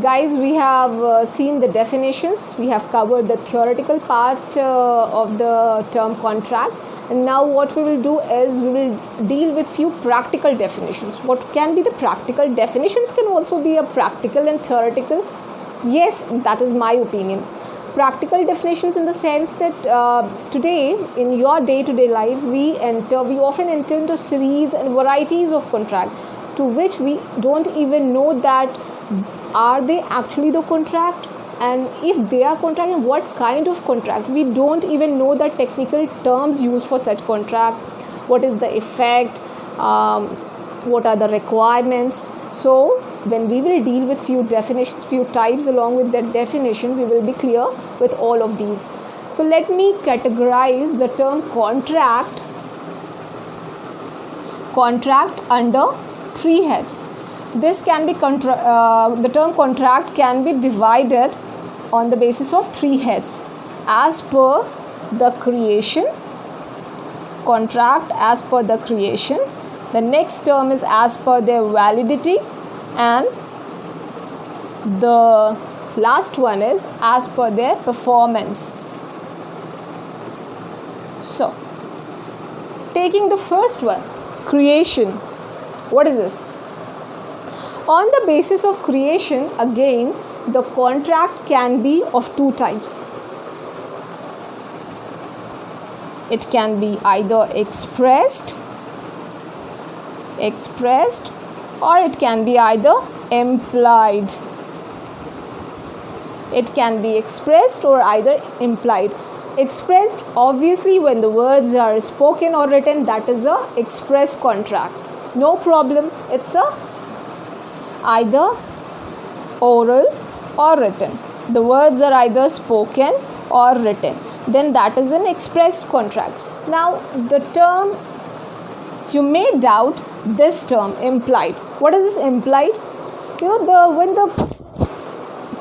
Guys, we have seen the definitions, we have covered the theoretical part of the term contract, and now what we will do is we will deal with few practical definitions. What can be the practical definitions can also be a practical and theoretical. Yes, that is my opinion. Practical definitions in the sense that today in your day-to-day life we often enter into series and varieties of contract to which we don't even know that are they actually the contract, and if they are contract, what kind of contract. We don't even know the technical terms used for such contract, what is the effect, what are the requirements. So when we will deal with few definitions, few types, along with that definition we will be clear with all of these. So let me categorize the term contract under three heads. This can be the term contract can be divided on the basis of three heads as per the creation. Contract as per the creation. The next term is as per their validity, and the last one is as per their performance. So taking the first one, creation. What is this? On the basis of creation, again, the contract can be of two types. It can be either expressed, or it can be either implied. It can be expressed or either implied. Expressed, obviously, when the words are spoken or written, that is a express contract. No problem. It's either oral or written. The words are either spoken or written. Then that is an expressed contract. Now the term, you may doubt this term, implied. What is this implied? When the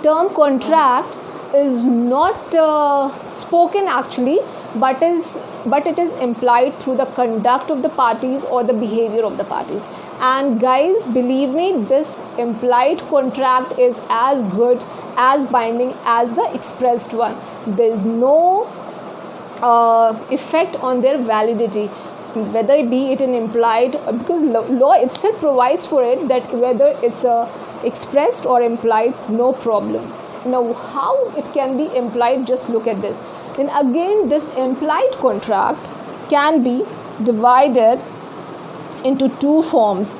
term contract is not spoken actually, but it is implied through the conduct of the parties or the behavior of the parties. And guys, believe me, this implied contract is as good, as binding as the expressed one. There is no effect on their validity, whether it be it an implied, because law itself provides for it, that whether it's expressed or implied, no problem. Now how it can be implied, just look at this. Then again, this implied contract can be divided into two forms.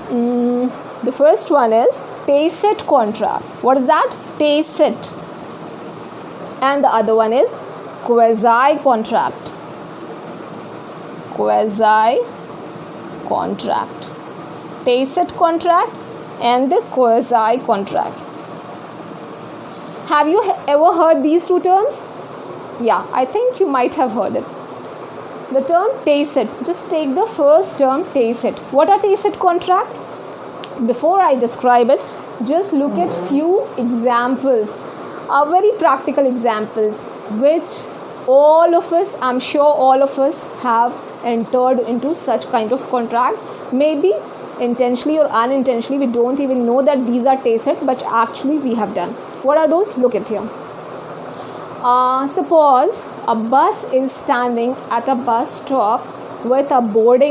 The first one is tacit contract. What is that? Tacit. And the other one is quasi contract. Tacit contract and the quasi contract. Have you ever heard these two terms? Yeah, I think you might have heard it. The term tacit, just take the first term, tacit. What are tacit contract? Before I describe it, just look at few examples, very practical examples, which I'm sure all of us have entered into such kind of contract. Maybe intentionally or unintentionally, we don't even know that these are tacit, but actually we have done. What are those? Look at here. Suppose a bus is standing at a bus stop with a board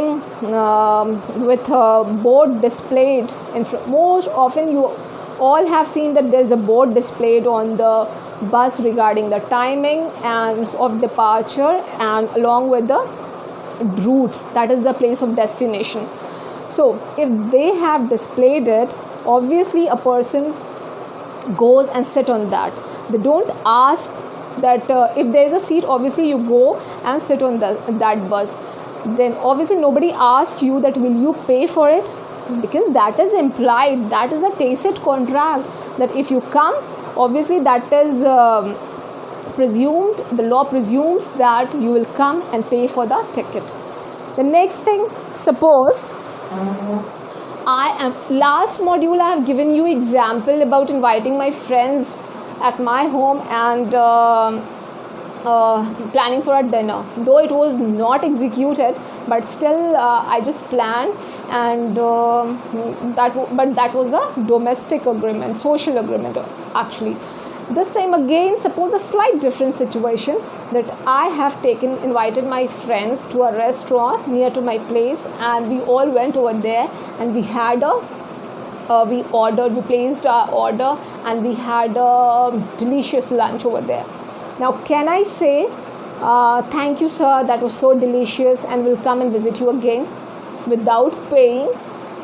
displayed in front. Most often you all have seen that there is a board displayed on the bus regarding the timing and of departure, and along with the routes, that is the place of destination. So if they have displayed it, obviously a person goes and sit on that. They don't ask that if there is a seat, obviously you go and sit on that bus. Then obviously nobody asks you that will you pay for it, because that is implied. That is a tacit contract, that if you come, obviously that is presumed. The law presumes that you will come and pay for the ticket. The next thing, suppose last module I have given you example about inviting my friends at my home, and planning for a dinner, though it was not executed, but still I just planned, and that was a domestic agreement, social agreement actually. This time again, suppose a slight different situation, that I have invited my friends to a restaurant near to my place, and we all went over there, and we placed our order, and we had a delicious lunch over there. Now, can I say, thank you, sir, that was so delicious, and we'll come and visit you again without paying?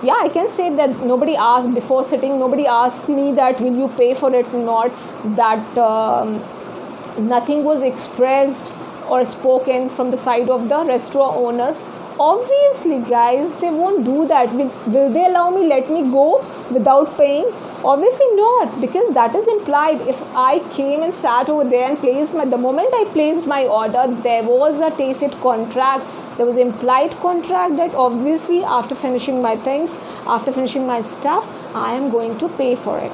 Yeah, I can say that nobody asked before sitting, nobody asked me that will you pay for it or not, that nothing was expressed or spoken from the side of the restaurant owner. Obviously, guys, they won't do that. Will they allow me, let me go without paying? Obviously not, because that is implied. If I came and sat over there and the moment I placed my order, there was a tacit contract, there was implied contract that obviously after finishing my things, after finishing my stuff, I am going to pay for it.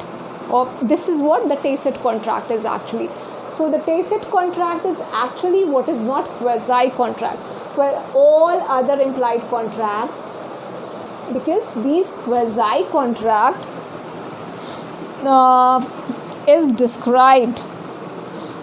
Or this is what the tacit contract is actually. So the tacit contract is actually what is not quasi contract. Well, all other implied contracts, because these quasi contract is described,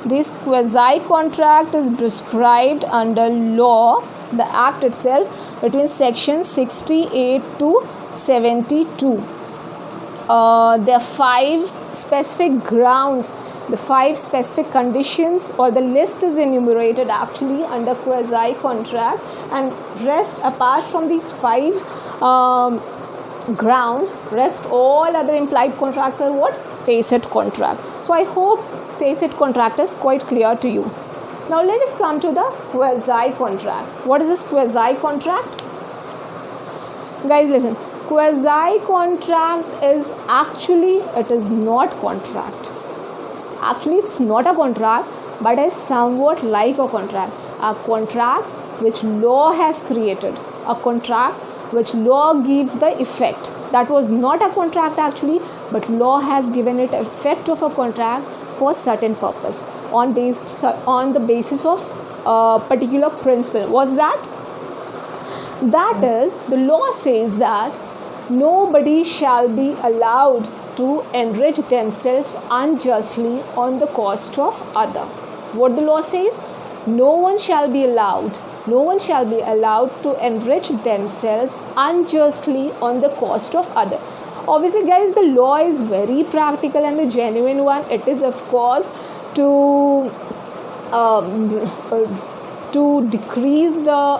this quasi contract is described under law, the act itself, between section 68 to 72. There are 5 specific grounds, the 5 specific conditions, or the list is enumerated actually under quasi contract, and rest, apart from these 5 grounds, rest all other implied contracts are what? Tacit contract. So I hope tacit contract is quite clear to you. Now let us come to the quasi contract. What is this quasi contract? Guys, listen. Quasi contract is actually, it is not contract. Actually, it's not a contract, but is somewhat like a contract. A contract which law has created. A contract which law gives the effect. That was not a contract actually, but law has given it effect of a contract for certain purpose on the basis of a particular principle. What's that? That is, the law says that nobody shall be allowed to enrich themselves unjustly on the cost of other. What the law says? No one shall be allowed to enrich themselves unjustly on the cost of other. Obviously, guys, the law is very practical and a genuine one. It is, of course, to decrease the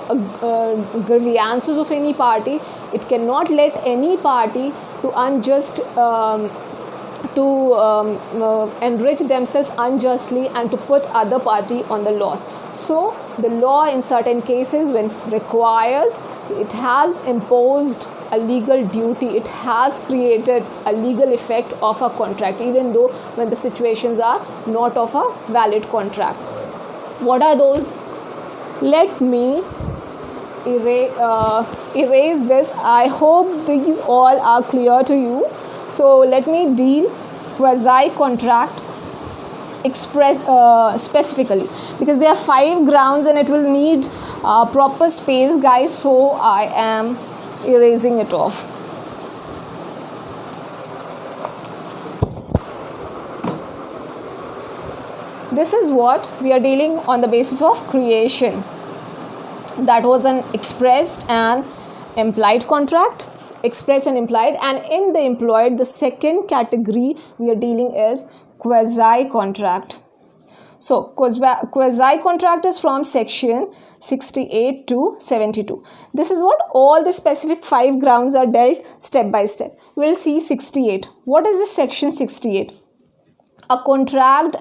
grievances of any party. It cannot let any party to enrich themselves unjustly and to put other party on the loss. So the law in certain cases, when requires, it has imposed a legal duty, it has created a legal effect of a contract, even though when the situations are not of a valid contract. What are those? Let me erase this. I hope these all are clear to you. So let me deal quasi contract specifically, because there are 5 grounds and it will need proper space, guys, so I am erasing it off. This is what we are dealing on the basis of creation. That was an expressed and implied contract, express and implied, and in the employed, the second category we are dealing is quasi contract. So quasi contract is from section 68 to 72. This is what all the specific 5 grounds are dealt step by step. We'll see 68. What is this section 68? A contract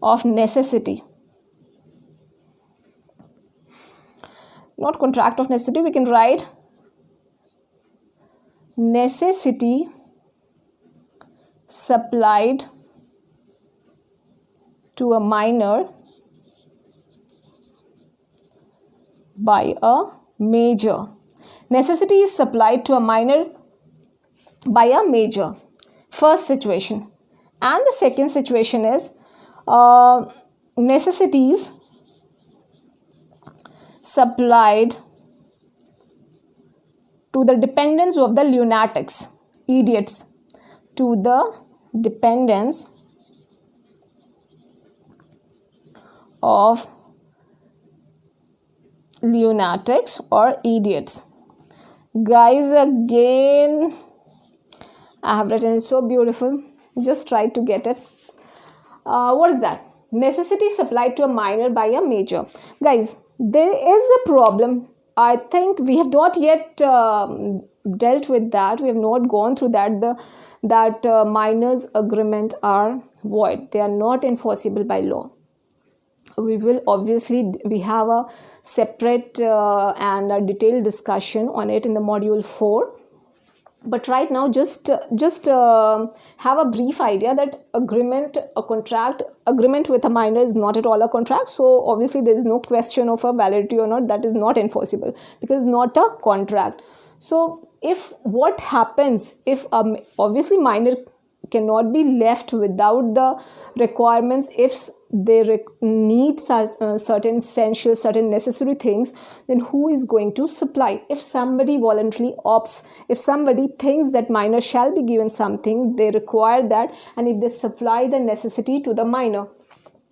of necessity. Not contract of necessity, we can write necessity supplied to a minor by a major. Necessity is supplied to a minor by a major. First situation, And the second situation is necessities supplied to the dependents of the lunatics, idiots, to the dependents of lunatics or idiots. Guys, again, I have written it so beautiful. Just try to get it. What is that? Necessity supplied to a minor by a major. Guys, there is a problem. I think we have not yet dealt with that. We have not gone through that. That minors' agreement are void. They are not enforceable by law. We have a separate and a detailed discussion on it in the module 4. But right now, just have a brief idea that agreement with a minor is not at all a contract. So obviously there is no question of a validity or not. That is not enforceable because it's not a contract. So if what happens if obviously minor cannot be left without the requirements if they need certain essential, certain necessary things, then who is going to supply? If somebody voluntarily opts, if somebody thinks that minor shall be given something, they require that, and if they supply the necessity to the minor,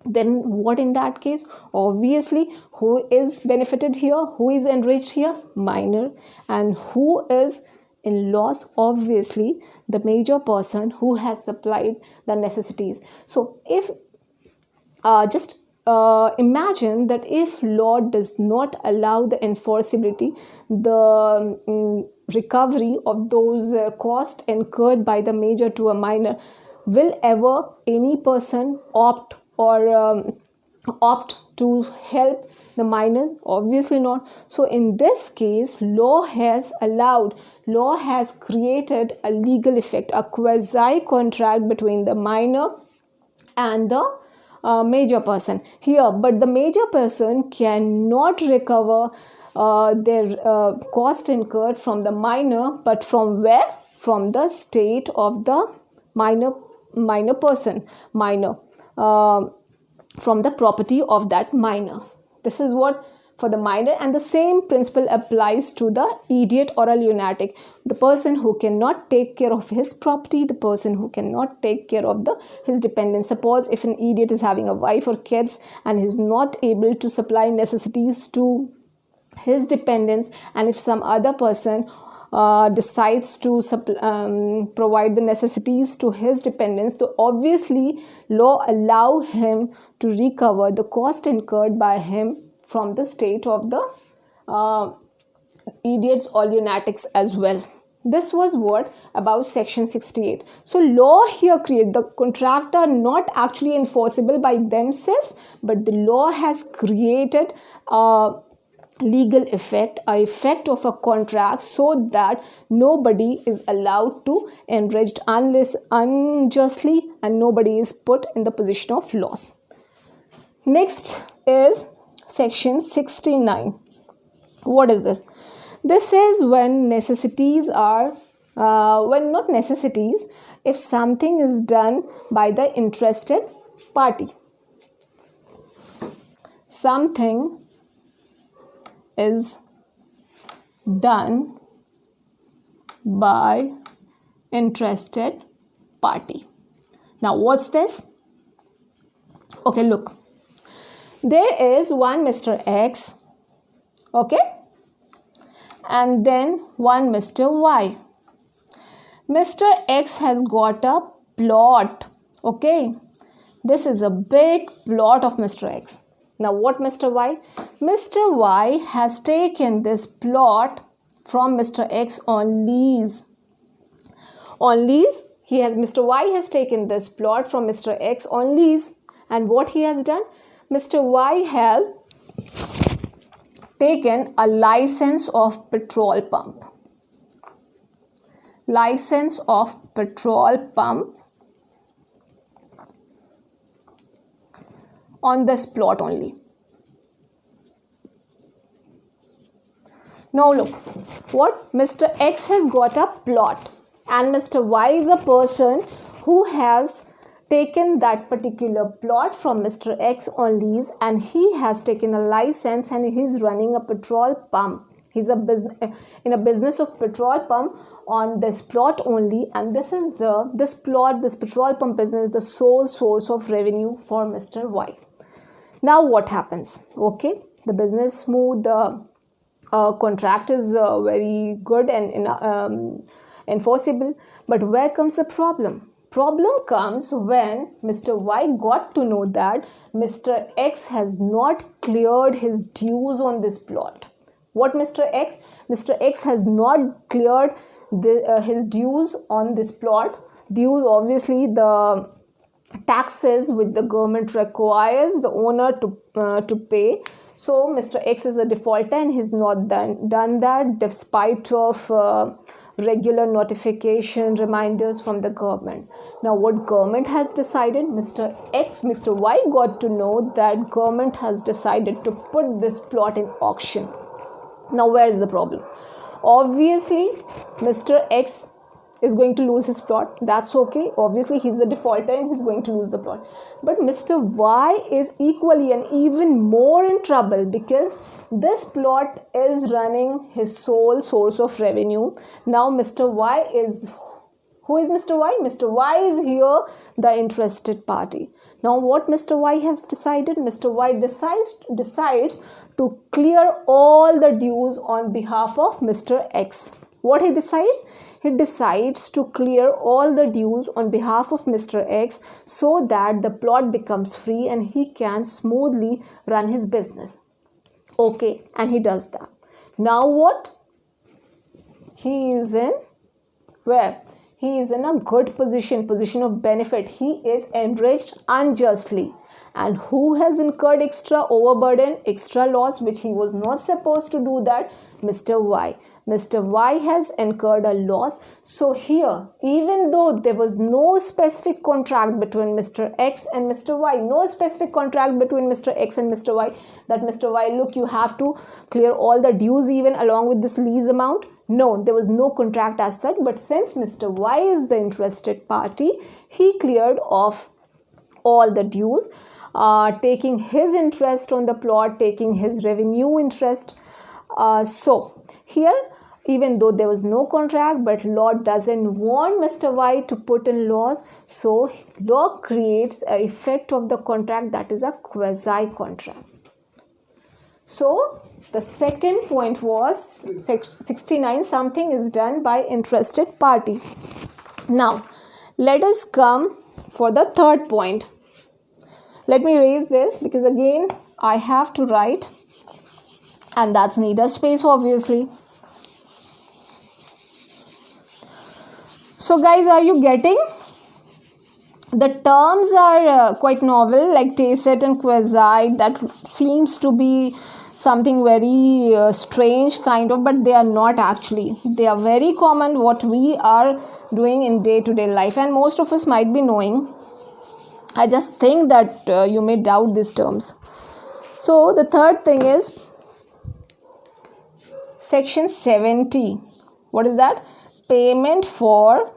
then what in that case? Obviously, who is benefited here? Who is enriched here? Minor. And who is in loss? Obviously, the major person who has supplied the necessities. So if imagine that if law does not allow the enforceability, the recovery of those costs incurred by the major to a minor, will ever any person opt to help the minors? Obviously not. So in this case, law has created a legal effect, a quasi contract between the minor and the major person here. But the major person cannot recover their cost incurred from the minor, but from where? From the state of the minor person, from the property of that minor. This is what for the minor, and the same principle applies to the idiot or a lunatic, the person who cannot take care of his property, the person who cannot take care of his dependents. Suppose if an idiot is having a wife or kids and is not able to supply necessities to his dependents, and if some other person decides to provide the necessities to his dependents, so obviously law allow him to recover the cost incurred by him from the state of the idiots or lunatics as well. This was what about section 68. So law here create the contract are not actually enforceable by themselves, but the law has created legal effect, a effect of a contract, so that nobody is allowed to enriched unless unjustly, and nobody is put in the position of loss. Next is section 69. What is this? This is when necessities are not necessities, if something is done by the interested party. Something is done by interested party. Now what's this? Okay, look, there is one Mr. X, okay, and then one Mr. Y. Mr. X has got a plot, okay, this is a big plot of Mr. X. Now what Mr. Y? Mr. Y has taken this plot from Mr. X on lease. On lease, Mr. Y has taken this plot from Mr. X on lease. And what he has done? Mr. Y has taken a license of petrol pump. License of petrol pump on this plot only. Now look, what Mr. X has got a plot, and Mr. Y is a person who has taken that particular plot from Mr. X on lease, and he has taken a license and he's running a petrol pump. He's in a business of petrol pump on this plot only, and this petrol pump business is the sole source of revenue for Mr. Y. Now what happens? Okay, the business smooth, the contract is very good and enforceable, but where comes the problem? Problem comes when Mr. Y got to know that Mr. X has not cleared his dues on this plot. What Mr. X? Mr. X has not cleared his dues on this plot. Dues, obviously, the taxes which the government requires the owner to pay. So Mr. X is a defaulter and he's not done that despite of regular notification reminders from the government. Now what government has decided? Mr. Y got to know that government has decided to put this plot in auction. Now where is the problem? Obviously Mr. X is going to lose his plot. That's okay. Obviously he's the defaulter and he's going to lose the plot. But Mr. Y is equally and even more in trouble because this plot is running his sole source of revenue. Now Mr. Y is... Who is Mr. Y? Mr. Y is here the interested party. Now what Mr. Y has decided? Mr. Y decides to clear all the dues on behalf of Mr. X. What he decides? He decides to clear all the dues on behalf of Mr. X so that the plot becomes free and he can smoothly run his business. Okay, and he does that. Now what? He is in where? He is in a good position of benefit. He is enriched unjustly. And who has incurred extra overburden, extra loss, which he was not supposed to do that? Mr. Y. Mr. Y has incurred a loss. So here, even though there was no specific contract between Mr. X and Mr. Y, no specific contract between Mr. X and Mr. Y, that Mr. Y, look, you have to clear all the dues even along with this lease amount. No, there was no contract as such. But since Mr. Y is the interested party, he cleared off all the dues, taking his interest on the plot, taking his revenue interest. So here, even though there was no contract, but law doesn't want Mr. Y to put in laws, so law creates an effect of the contract, that is a quasi-contract. So the second point was 69, something is done by interested party. Now let us come for the third point. Let me raise this because again I have to write, and that's neither space obviously. So guys, are you getting? The terms are quite novel, like tacit and quasi. That seems to be something very strange kind of, but they are not actually. They are very common what we are doing in day-to-day life, and most of us might be knowing. I just think that you may doubt these terms. So the third thing is section 70. What is that? Payment for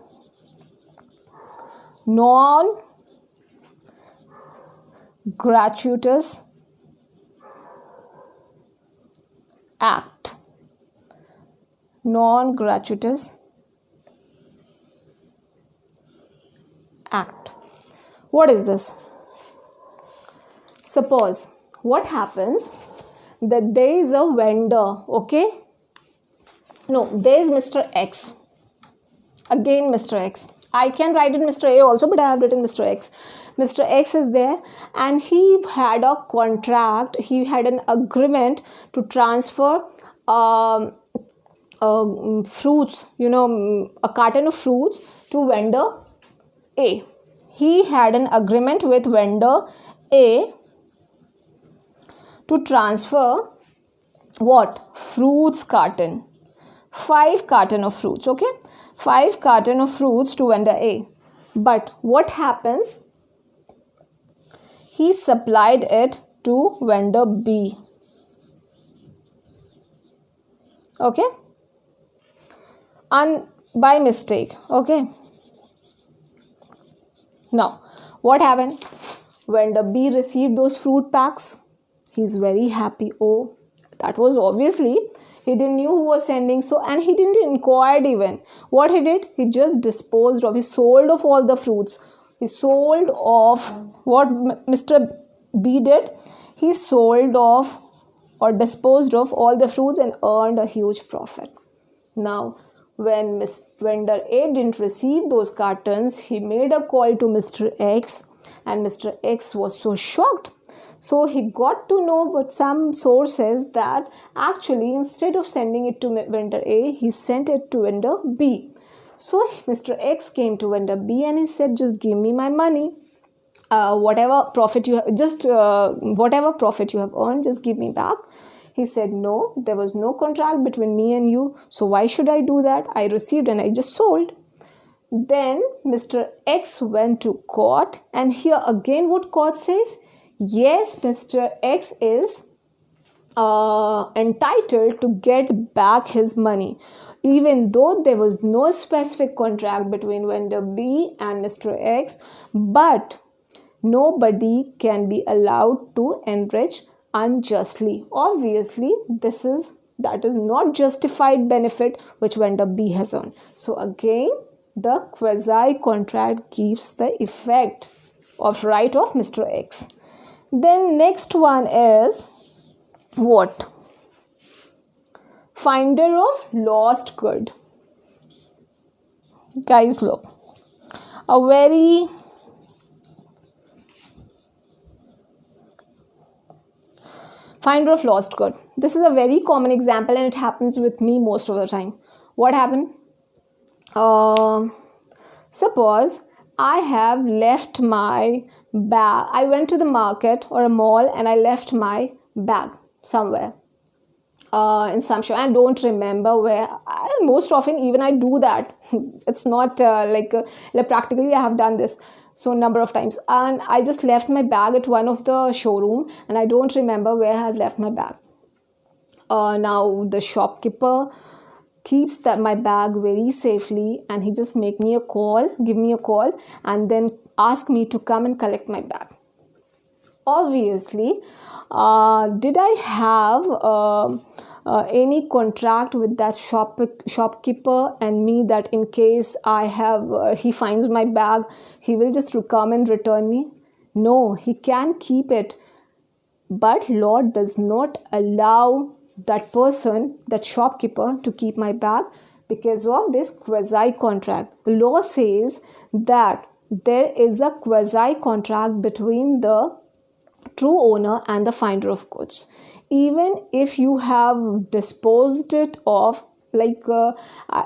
non-gratuitous act. Non-gratuitous act. What is this? Suppose what happens that there is a vendor, okay? No, there is Mr. X. Again Mr. X. I can write it Mr. A also, but I have written Mr. X. Mr. X is there and he had a contract, he had an agreement to transfer fruits, a carton of fruits to vendor A. He had an agreement with vendor A to transfer what? Fruits carton. 5 carton of fruits, okay? 5 carton of fruits to vendor A. But what happens? He supplied it to vendor B. Okay? And by mistake, okay? Now, What happened? Vendor B received those fruit packs. He's very happy. Oh, that was obviously, he didn't knew who was sending, so, and he didn't inquire even. What he did, he just disposed of, he sold off all the fruits. He sold off, what Mr. B did, he sold off or disposed of all the fruits and earned a huge profit. Now, when vendor A didn't receive those cartons, he made a call to Mr. X, and Mr. X was so shocked. So he got to know, but some sources, that actually instead of sending it to vendor A, he sent it to vendor B. So Mr. X came to vendor B and he said, just give me my money. Whatever profit you have, whatever profit you have earned, just give me back. He said, no, there was no contract between me and you, so why should I do that? I received and I just sold. Then Mr. X went to court, and here again what court says? Yes, Mr. X is entitled to get back his money, even though there was no specific contract between vendor B and Mr. X, but nobody can be allowed to enrich unjustly. Obviously, that is not justified benefit which vendor B has earned. So again, the quasi contract gives the effect of right of Mr. X. Then next one is what? Finder of lost good. Guys, look, a very finder of lost good. This is a very common example and it happens with me most of the time. What happened? Suppose I have left my bag. I went to the market or a mall and I left my bag somewhere in some shop. I don't remember where. Most often even I do that. It's not like practically I have done this so number of times, and I just left my bag at one of the showroom and I don't remember where I have left my bag. Now the shopkeeper keeps my bag very safely and he just give me a call and then ask me to come and collect my bag. Obviously, did I have any contract with that shopkeeper and me that in case I have he finds my bag, he will just come and return me? No, he can keep it, but law does not allow that person, that shopkeeper, to keep my bag because of this quasi contract. The law says that there is a quasi contract between the true owner and the finder of goods. Even if you have disposed it of, like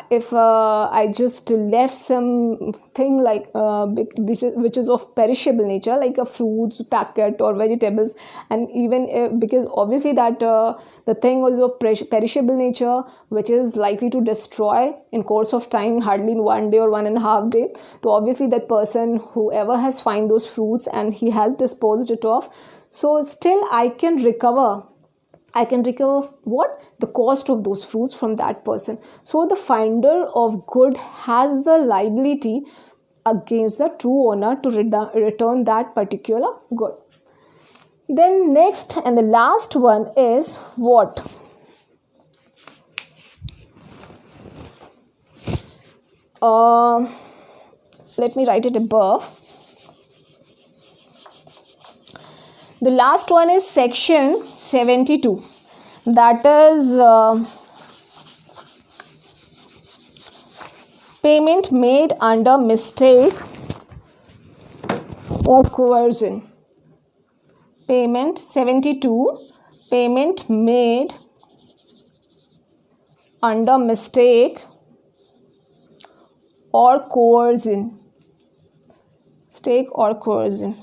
if I just left something like which is of perishable nature, like a fruits packet or vegetables, and even because obviously that the thing was of perishable nature, which is likely to destroy in course of time, hardly in 1 day or 1.5 days. So obviously that person, whoever has found those fruits and he has disposed it off, so still I can recover what? The cost of those fruits from that person. So the finder of good has the liability against the true owner to return that particular good. Then next and the last one is what? Let me write it above. The last one is section 72. That is payment made under mistake or coercion. Payment 72. Payment made under mistake or coercion. Mistake or coercion.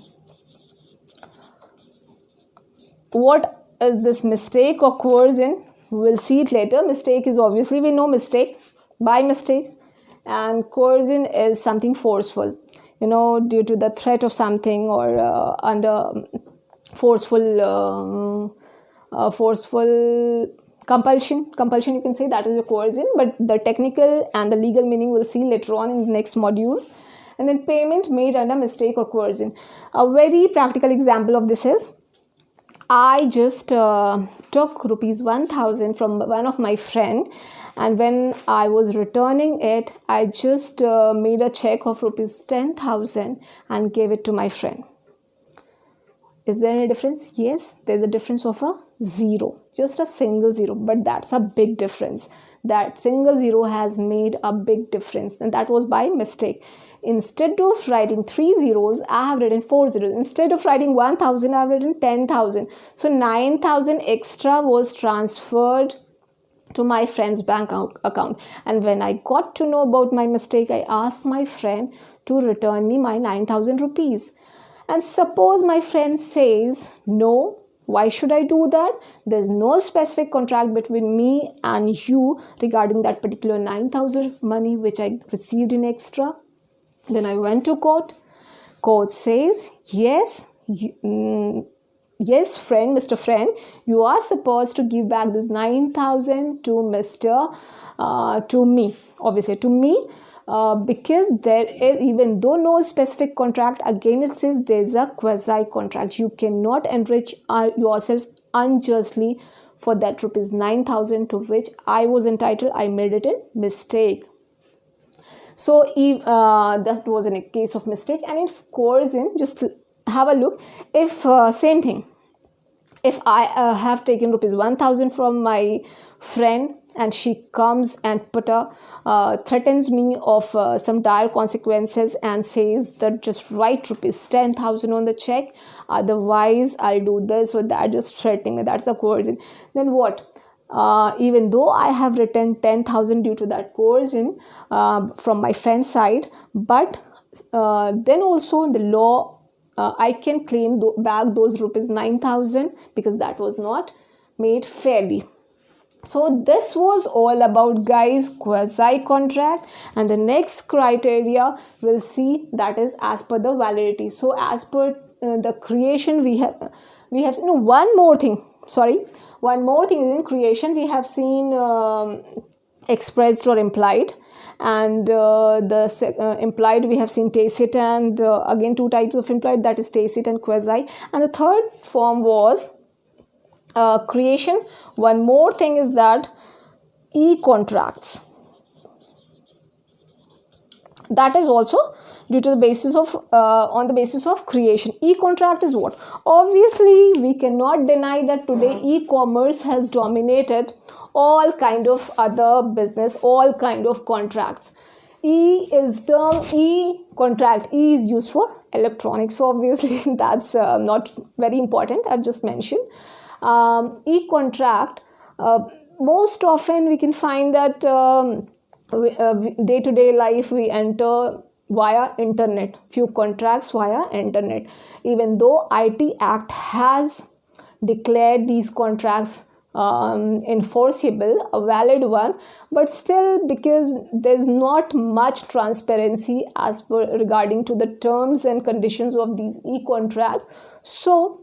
What is this mistake or coercion? We'll see it later. Mistake is obviously, we know mistake, by mistake, and coercion is something forceful, due to the threat of something or under forceful compulsion you can say, that is a coercion, but the technical and the legal meaning we'll see later on in the next modules. And then payment made under mistake or coercion. A very practical example of this is, I just took rupees 1000 from one of my friend, and when I was returning it, I just made a check of rupees 10,000 and gave it to my friend. Is there any difference? Yes, there's a difference of a zero, just a single zero, but that's a big difference. That single zero has made a big difference, and that was by mistake. Instead of writing 3 zeros, I have written 4 zeros. Instead of writing 1000, I have written 10,000. So 9,000 extra was transferred to my friend's bank account. And when I got to know about my mistake, I asked my friend to return me my 9,000 rupees. And suppose my friend says, no, why should I do that? There's no specific contract between me and you regarding that particular 9,000 of money which I received in extra. Then I went to court. Court says, yes, yes, friend, Mr. Friend, you are supposed to give back this 9,000 to me, obviously to me. Because there is, even though no specific contract, again it says there's a quasi contract. You cannot enrich yourself unjustly for that rupees 9,000 to which I was entitled. I made it a mistake. So that was in a case of mistake. And in coercion, just have a look. If same thing, if I have taken rupees 1,000 from my friend, and she comes and threatens me of some dire consequences and says that just write rupees 10,000 on the check, otherwise I'll do this or that, just threatening me, that's a coercion. Then what? Even though I have written 10,000 due to that coercion from my friend's side, but then also in the law, I can claim back those rupees 9,000 because that was not made fairly. So this was all about, guys, quasi contract. And the next criteria we'll see, that is as per the validity. So as per the creation, we have seen one more thing in creation. We have seen expressed or implied, and the implied we have seen tacit, and again 2 types of implied, that is tacit and quasi. And the third form was creation. One more thing is that e-contracts, that is also due to the basis of on the basis of creation. E-contract is what? Obviously we cannot deny that today e-commerce has dominated all kind of other business, all kind of contracts. E is term e-contract. E is used for electronics, so obviously that's not very important. I've just mentioned e-contract. Most often we can find that day-to-day life we enter via internet, few contracts via internet. Even though IT Act has declared these contracts enforceable, a valid one, but still, because there's not much transparency as per regarding to the terms and conditions of these e-contracts, so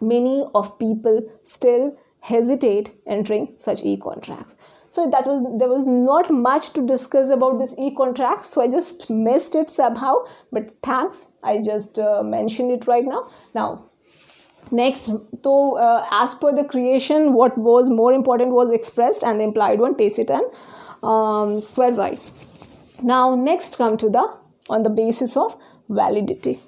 many of people still hesitate entering such e-contracts. So there was not much to discuss about this e-contract, so I just missed it somehow, but thanks, I just mentioned it right now. Now next, so as per the creation, what was more important was expressed, and the implied one tacit and quasi. Now next come to on the basis of validity.